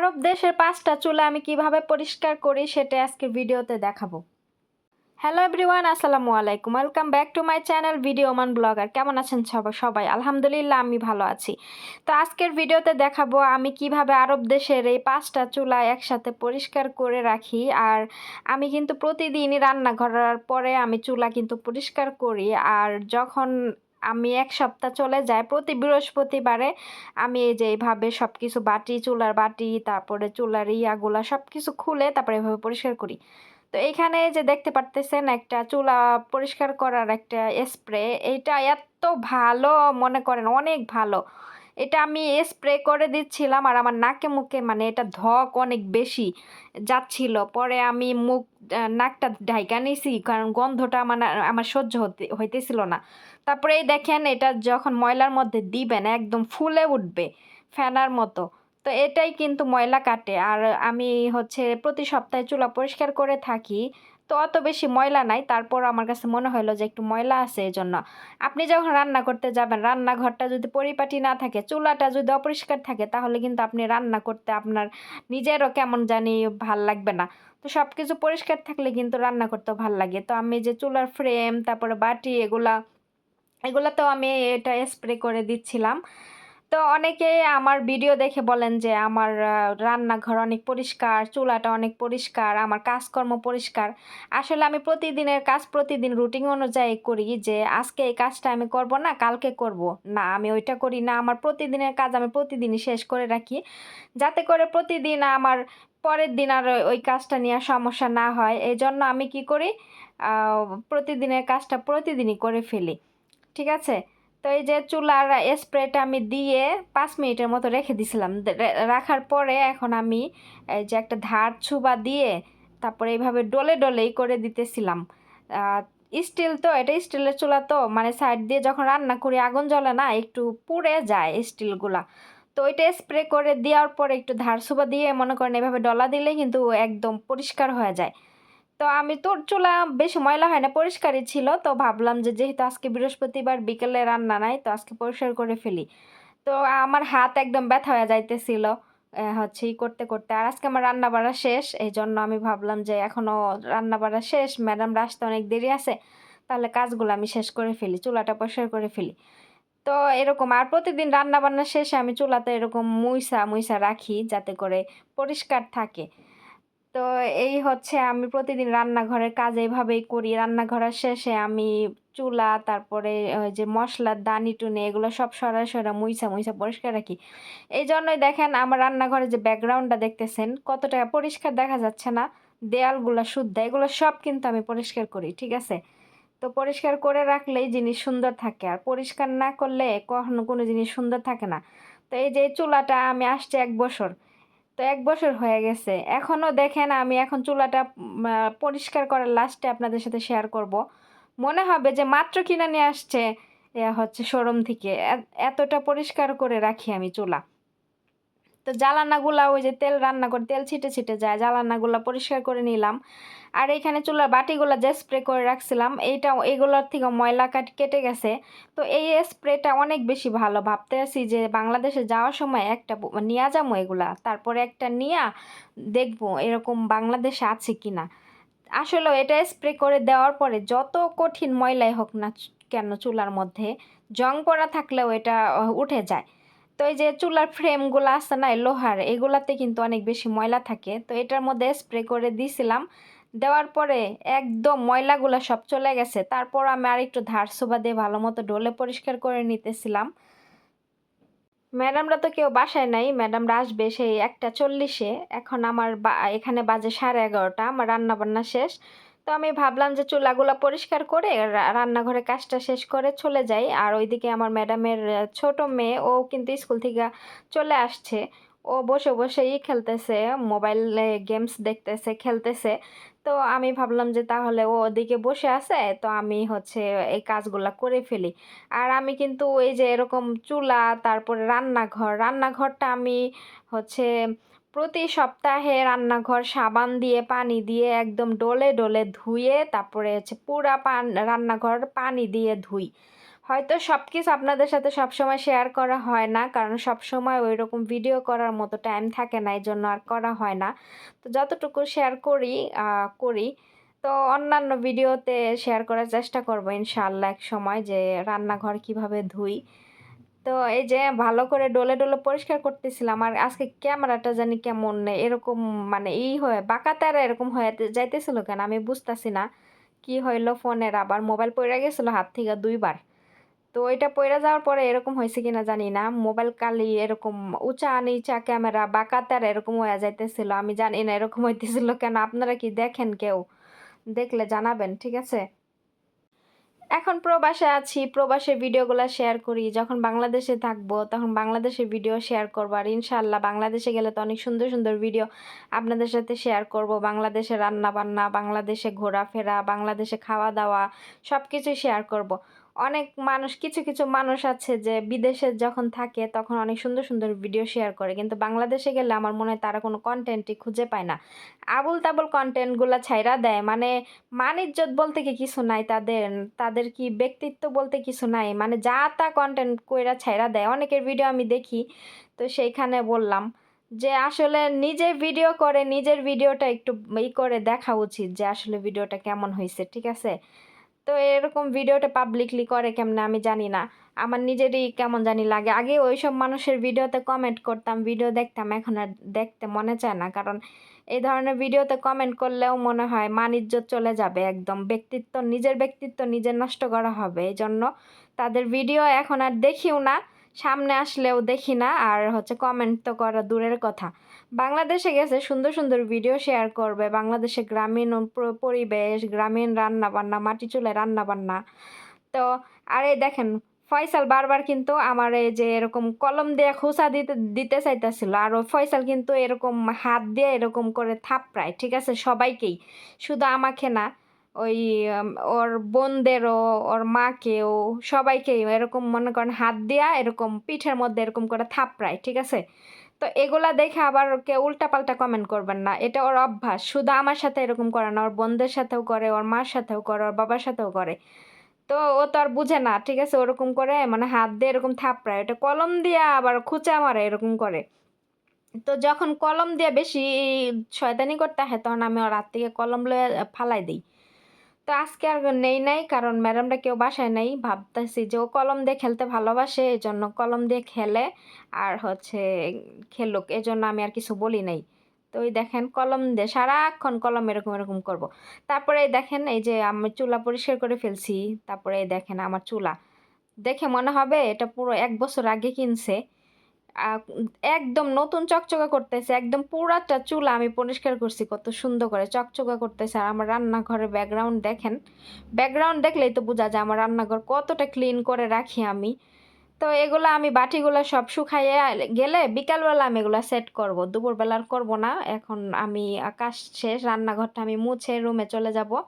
আরব দেশের ৫টা চুলা আমি কিভাবে পরিষ্কার করি সেটা আজকের ভিডিওতে দেখাবো। হ্যালো এভরিওয়ান, আসসালামু আলাইকুম। Welcome back to my channel video মান ব্লগার। কেমন আছেন সবাই? আলহামদুলিল্লাহ আমি ভালো আছি। তো আজকের ভিডিওতে দেখাবো আমি কিভাবে আরব দেশের এই ৫টা চুলা একসাথে পরিষ্কার করে রাখি। আর আমি কিন্তু প্রতিদিনই রান্না করার পরে আমি চুলা কিন্তু পরিষ্কার করি। আর যখন আমি ১ সপ্তাহ চলে যায় প্রতি বৃহস্পতিবারে আমি এই যে এইভাবে সবকিছু চুলার বাটি, তারপরে চুলার ইয়াগুলা সবকিছু খুলে তারপরে এভাবে পরিষ্কার করি। তো এইখানে যে দেখতে পারতেছেন একটা চুলা পরিষ্কার করার একটা স্প্রে। এইটা এত ভালো, মনে করেন অনেক ভালো। এটা আমি স্প্রে করে দিচ্ছিলাম আর আমার নাকে মুখে মানে এটা ধক অনেক বেশি যাচ্ছিল। পরে আমি নাকটা ঢাইকা নিছি কারণ গন্ধটা মানে আমার সহ্য হইতেছিল না। তারপরে এই দেখেন এটা যখন ময়লার মধ্যে দিবেন একদম ফুলে উঠবে ফেনার মতো। তো এটাই কিন্তু ময়লা কাটে। আর আমি প্রতি সপ্তাহে চুলা পরিষ্কার করে থাকি। তো অত বেশি ময়লা নাই। তারপর আমার কাছে মনে হইলো যে একটু ময়লা আছে এজন্য। আপনি যখন রান্না করতে যাবেন, রান্নাঘরটা যদি পরিপাটি না থাকে, চুলাটা যদি অপরিষ্কার থাকে তাহলে কিন্তু আপনি রান্না করতে আপনার নিজেরও কেমন জানি ভাল লাগবে না। তো সবকিছু পরিষ্কার থাকলে কিন্তু রান্না করতেও ভাল লাগে। তো আমি যে চুলার ফ্রেম, তারপরে বাটি এগুলাতেও আমি এটা স্প্রে করে দিচ্ছিলাম। তো অনেকেই আমার ভিডিও দেখে বলেন যে আমার রান্নাঘর অনেক পরিষ্কার, চুলাটা অনেক পরিষ্কার, আমার কাজকর্ম পরিষ্কার। আসলে আমি প্রতিদিনের কাজ প্রতিদিন রুটিন অনুযায়ী করি যে আজকে এই কাজটা আমি করব না, কালকে করব। না, আমি ওইটা করি না। আমার প্রতিদিনের কাজ আমি প্রতিদিনই শেষ করে রাখি। যাতে করে প্রতিদিন আমার পরের দিন আর ওই কাজটা নিয়ে আর সমস্যা না হয়। এজন্য আমি কি করি, আ প্রতিদিনের কাজটা প্রতিদিনই করে ফেলি। ঠিক আছে? তো এই যে চুলার স্প্রেটা আমি দিয়ে ৫ মিনিটের মতো রেখে দিছিলাম। রাখার পরে এখন আমি এই যে একটা ধার ছুবা দিয়ে তারপরে এইভাবে ডলে করে দিতেছিলাম। আ এটা স্টিলের চুলা তো মানে সাইড দিয়ে যখন রান্না করি আগুন জ্বলে না একটু পুড়ে যায় স্টিলগুলা। তো ওইটা স্প্রে করে দেওয়ার পরে একটু ধার ছুবা দিয়ে মনে করেন এভাবে ডলা দিলেই কিন্তু একদম পরিষ্কার হয়ে যায়। তো আমি তো চুলা বেশি ময়লা হয় না, পরিষ্কারই ছিল। তো ভাবলাম যে যেহেতু আজকে বৃহস্পতিবার বিকেলে রান্না নাই, তো আজকে পরিষ্কার করে ফেলি। তো আমার হাত একদম ব্যথা হয়ে যাইতেছিল করতে। আর আজকে আমার রান্না-বাড়া শেষ। এইজন্য আমি ভাবলাম যে এখনো রান্না-বাড়া শেষ, ম্যাডামরা আসতে অনেক দেরি আছে। তাহলে কাজগুলো আমি শেষ করে ফেলি, চুলাটা পরিষ্কার করে ফেলি। তো এরকম আর প্রতিদিন রান্না-বান্না শেষে আমি চুলাতে এরকম মুইসা রাখি যাতে করে পরিষ্কার থাকে। তো আমি প্রতিদিন রান্নাঘরের কাজ এভাবেই করি। রান্নাঘরের শেষে আমি চুলা, তারপরে ওই যে মসলার দানি-টুনি এগুলো সব সরা মুইসা পরিষ্কার রাখি। এইজন্যই দেখেন আমার রান্নাঘরের যে ব্যাকগ্রাউন্ডটা দেখতেছেন কতটা পরিষ্কার দেখা যাচ্ছে না? দেয়ালগুলা শুদ্ধা, এগুলো সব কিন্তু আমি পরিষ্কার করি। ঠিক আছে? তো পরিষ্কার করে রাখলেই জিনিস সুন্দর থাকে। আর পরিষ্কার না করলে কখনো কোনো জিনিস সুন্দর থাকে না। তো এই যে এই চুলাটা আমি আসছে ১ বছর। তো ১ বছর হয়ে গেছে। এখনো দেখেন আমি এখন চুলাটা পরিষ্কার করার লাস্টে আপনাদের সাথে শেয়ার করব। মনে হবে যে মাত্র কিনে নিয়ে আসছে শোরুম থেকে। এতটা পরিষ্কার করে রাখি আমি চুলা। তো জালানাগুলা ওই যে তেল রান্না করে তেল ছিটে যায়। জালানাগুলা পরিষ্কার করে নিলাম। আর এইখানে চুলার বাটিগুলা যে স্প্রে করে রাখছিলাম এগুলোর থেকে ময়লা কেটে গেছে। তো এই স্প্রেটা অনেক বেশি ভালো। ভাবতে আছি যে বাংলাদেশে যাওয়ার সময় একটা নিয়া যামু এগুলা। তারপরে একটা নিয়া দেখবো এরকম বাংলাদেশে আছে কিনা। আসলেও এটা স্প্রে করে দেওয়ার পরে যত কঠিন ময়লাই হোক না কেন চুলার মধ্যে, জং পড়া থাকলেও এটা উঠে যায়। তো এই যে চুলার ফ্রেমগুলা আছে না লোহার, এগুলাতে কিন্তু অনেক বেশি ময়লা থাকে। তো এটার মধ্যে স্প্রে করে দিছিলাম। দেওয়ার পরে একদম ময়লাগুলা সব চলে গেছে। তারপর আমি আরেকটু ধারছোবা দিয়ে ভালোমতো ডলে পরিষ্কার করে নিতেছিলাম। ম্যাডামরা তো কেউ বাসায় নাই। ম্যাডামরা আসবে সেই ১টা ৪০-এ। এখন আমার এখানে বাজে 11:30। আমার রান্নাবান্না শেষ। তো আমি ভাবলাম যে চুলাগুলা পরিষ্কার করে রান্নাঘরে কাজটা শেষ করে চলে যাই। আর ওইদিকে আমার ম্যাডামের ছোট মেয়ে ও কিন্তু স্কুল থেকে চলে আসছে। ও বসে খেলতেছে, মোবাইলে গেমস দেখতেছে, খেলতেছে। তো আমি ভাবলাম যে তাহলে ও ওদিকে বসে আছে, তো আমি এই কাজগুলা করে ফেলি। আর আমি কিন্তু এই যে এরকম চুলা, তারপরে রান্নাঘরটা আমি হচ্ছে প্রতি সপ্তাহে রান্নাঘর সাবান দিয়ে পানি দিয়ে একদম ডলে ধুয়ে তারপরে পুরা রান্নাঘর পানি দিয়ে ধুই। হয়তো সবকিছু আপনাদের সাথে সবসময় শেয়ার করা হয় না, কারণ সবসময় ওইরকম ভিডিও করার মতো টাইম থাকে না, এজন্য আর করা হয় না। তো যতটুকু শেয়ার করি করি। তো অন্যান্য ভিডিওতে শেয়ার করার চেষ্টা করব ইনশাআল্লাহ একসময়, যে রান্নাঘর কিভাবে ধুই। তো এই যে ভালো করে ডলে, ডলে পরিষ্কার করতেছিলাম, আর আজকে ক্যামেরাটা জানি কেমন এরকম মানে হয়ে বাঁকা-তেড়া এরকম হয়ে যাইতেছিল কেন আমি বুঝতাছি না। কি হইলো ফোনের, আবার মোবাইল পইড়া গেছিল হাত থেকে ২ বার। তো এটা পইড়া যাওয়ার পরে এরকম হইছে কিনা জানি না। মোবাইল কালি এরকম উঁচা-নিচা ক্যামেরা বাঁকা-তেড়া এরকম হইয়া যাইতেছিল। আমি জানি না এরকম হইতেছিল কেন? আপনারা কি দেখেন কেউ? দেখলে জানাবেন, ঠিক আছে? এখন প্রবাসে আছি, প্রবাসের ভিডিওগুলা শেয়ার করি। যখন বাংলাদেশে থাকবো তখন বাংলাদেশের ভিডিও শেয়ার করব। আর ইনশাআল্লাহ বাংলাদেশে গেলে তো অনেক সুন্দর, সুন্দর ভিডিও আপনাদের সাথে শেয়ার করব। বাংলাদেশের রান্না-বান্না, বাংলাদেশে ঘোরাফেরা, বাংলাদেশে খাওয়া-দাওয়া সবকিছুই শেয়ার করব। অনেক মানুষ কিছু, কিছু মানুষ আছে যে বিদেশে যখন থাকে তখন অনেক সুন্দর, সুন্দর ভিডিও শেয়ার করে। কিন্তু বাংলাদেশে গেলে আমার মনে হয় তারা কোনো কনটেন্টই খুঁজে পায় না। আবোল-তাবোল কনটেন্টগুলা ছাইড়া দেয়। মানে মান-ইজ্জত বলতে কি কিছু নাই তাদের। তাদের কি ব্যক্তিত্ব বলতে কিছু নাই। মানে যা তা কনটেন্ট কইরা ছাইড়া দেয়। অনেকের ভিডিও আমি দেখি। তো সেইখানে বললাম যে আসলে নিজে ভিডিও করে নিজের ভিডিওটা একটু করে দেখা উচিত যে আসলে ভিডিওটা কেমন হইছে। ঠিক আছে? তো এরকম ভিডিওটা পাবলিকলি করে কেমনে আমি জানি না। আমার নিজেরই কেমন জানি লাগে। আগে ওইসব মানুষের ভিডিওতে কমেন্ট করতাম, ভিডিও দেখতাম। এখন আর দেখতে মনে চায় না। কারণ এই ধরনের ভিডিওতে কমেন্ট করলেও মনে হয় মান-ইজ্জত চলে যাবে একদম। নিজের ব্যক্তিত্ব নিজের নষ্ট করা হবে। এজন্য তাদের ভিডিও এখন আর দেখিও না। সামনে আসলেও দেখি না। আর হচ্ছে কমেন্ট তো করা দূরের কথা। বাংলাদেশে গেছে সুন্দর, সুন্দর ভিডিও শেয়ার করবে। বাংলাদেশে গ্রামীণ পরিবেশ, গ্রামীণ রান্না-বান্না, মাটির চুলায় রান্না-বান্না। তো আর এই দেখেন ফয়সাল বারবার কিন্তু আমার এই যে এরকম কলম দিয়ে খোঁচা দিতে দিতে চাইতেছিল। আর ওই ফয়সাল কিন্তু এরকম হাত দিয়ে এরকম করে থাপড়ায়। ঠিক আছে? সবাইকেই। শুধু আমাকে না। ওই ওর বোনদেরও, ওর মাকেও, সবাইকেই এরকম মনে করেন হাত দিয়া এরকম পিঠের মধ্যে এরকম করে থাপড়ায়। ঠিক আছে? তো এগুলা দেখে আবার কেউ উল্টাপাল্টা কমেন্ট করবেন না। এটা ওর অভ্যাস। শুধু আমার সাথে এরকম করে না। ওর বোনদের সাথেও করে, ওর মার সাথেও করে, ওর বাবার সাথেও করে। তো ও তো আর বুঝে না। ঠিক আছে? ওরকম করে মানে হাত দিয়ে এরকম থাপড়ায়। এটা কলম দিয়ে আবার খুঁচা মারে এরকম করে। তো যখন কলম দিয়ে বেশি শয়তানি করতে হয় তখন আমি ওর হাত থেকে কলম লইয়া ফালাই দেই। তো আজকে আর নেই নাই, কারণ ম্যাডামটা কেউ বাসায় নাই। ভাবতেছি যে ও কলম দিয়ে খেলতে ভালোবাসে, এজন্য কলম দিয়ে খেলে আর হচ্ছে খেলুক। এজন্য আমি আর কিছু বলি নাই। তো ওই দেখেন কলম দিয়ে সারাক্ষণ কলম এরকম, এরকম করব। তারপরে এই দেখেন এই যে আমি চুলা পরিষ্কার করে ফেলছি। তারপরে এই দেখেন আমার চুলা। দেখে মনে হবে এটা পুরো ১ বছর আগে কিনছে। আ একদম নতুন চকচকা করতেছে। একদম পুরাটা চুলা আমি পরিষ্কার করছি কত সুন্দর করে চকচকা করতেছে। আর আমার রান্নাঘরের ব্যাকগ্রাউন্ড দেখেন। ব্যাকগ্রাউন্ড দেখলেই তো বোঝা যায় আমার রান্নাঘর কতটা ক্লিন করে রাখি আমি। তো এগুলা আমি বাটিগুলা সব শুকাইয়া গেলে বিকালবেলা আমি এগুলা সেট করব। দুপুরবেলা আর করব না। এখন আমি কাজ শেষ। রান্নাঘরটা আমি মুছে রুমে চলে যাব।